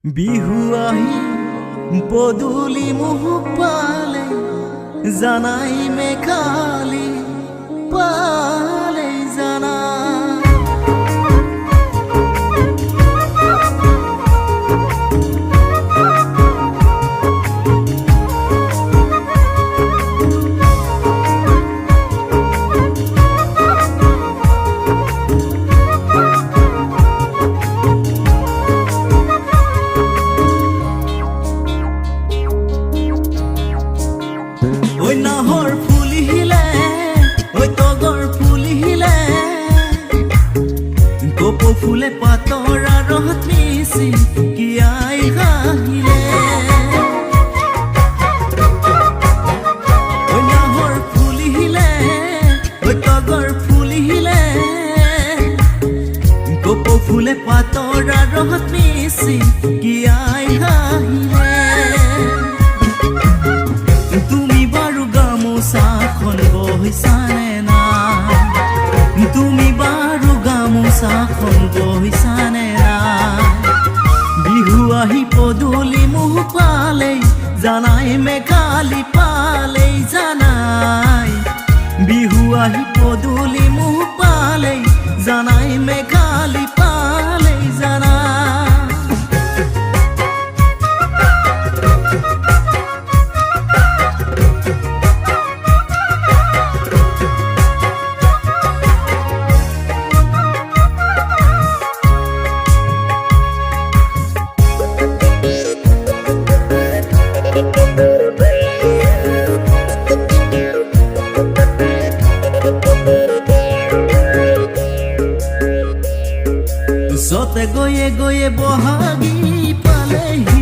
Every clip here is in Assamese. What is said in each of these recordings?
বিহু আহি পদূলি মুখ পালে জানাই মেঘালি পালে জানা ওই নাহর ফুলি হিলে ওই তগর ফুলি হিলে গোপ ফুলে পাতরা রহত মিছি কি আই হাহিলে ওই নাহর ফুলি হিলে ওই তগর ফুলি হিলে গোপ ফুলে পাতরা রহত মিছি কি আই হাহিলে তুমি বারু গামোচাখন বহিছানে না তুমি বারু গামোচাখন বহিছানে না বিহু আহি পদূলি মুখ পালে জানাই মেঘালি পালে জানাই বিহু আহি পদূলি মুখ পালে জানাই মেঘালি পালে জানাই সতে গয়ে গয়ে বহাগি পালেহি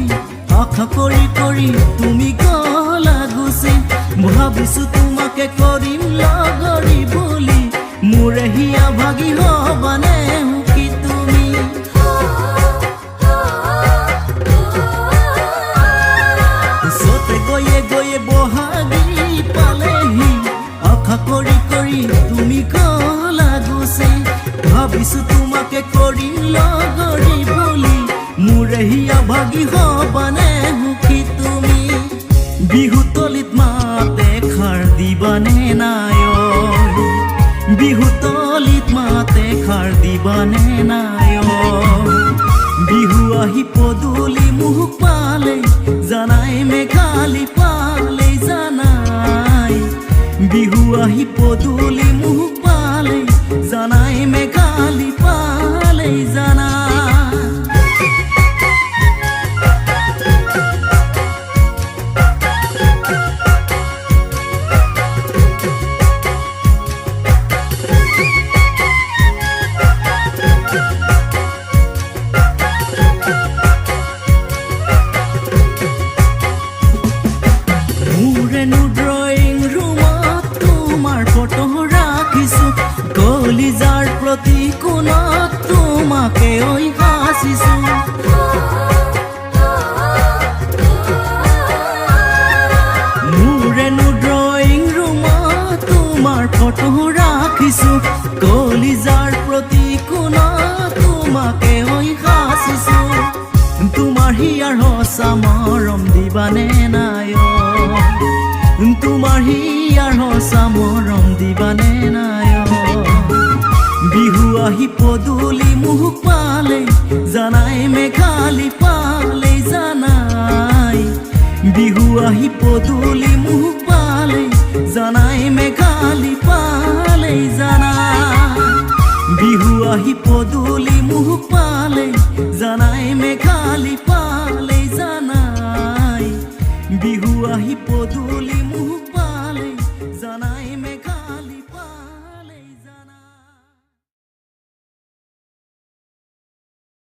আশা কৰি কৰি তুমি গলা গুচি ভাবিছো তোমাকে কৰিম লগৰী বুলি মোৰে হিয়া ভাগি হবানে কি তুমি সতে গয়ে গয়ে বহাগি পালেহি আশা কৰি কৰি তুমি গলা গুচি ভাবিছো তোমাকে কৰিম লগৰী বুলি মোৰে হিয়া ভাগি হবানে কি তুমি বিহু তলিত মাতে খাৰ দিবানে নাই বিহু তলিত মাতে খাৰ দিবানে নাই বিহু আহি পদূলি মুখ পালে জানাই মেঘালি পালে জানাই বিহু আহি পদূলি মুখ পালে জানাই মেঘালি পালে জানা মোৰেনো ড্ৰয়িং ৰুমত তোমাৰ ফটো ৰাখিছো কলিজাৰ প্ৰতি কোণত তোমাকে ঐ হাঁচিছো মোৰেনো ড্ৰয়িং ৰুমত তোমাৰ ফটো ৰাখিছো কলিজাৰ প্ৰতি কোণত তোমাকে ঐ হাঁচিছো তোমাৰ হিয়াৰ সঁচা মৰম দিবানে নাই তোমাৰ হিয়াৰ সঁচা মৰম দিবানে নাই বিহু আহি পদূলি মুখ পালে জানাই মেঘালি পালে জানাই বিহু আহি পদূলি মুখ পালে জানাই মেঘালি পালে জানাই বিহু আহি পদূলি মুখ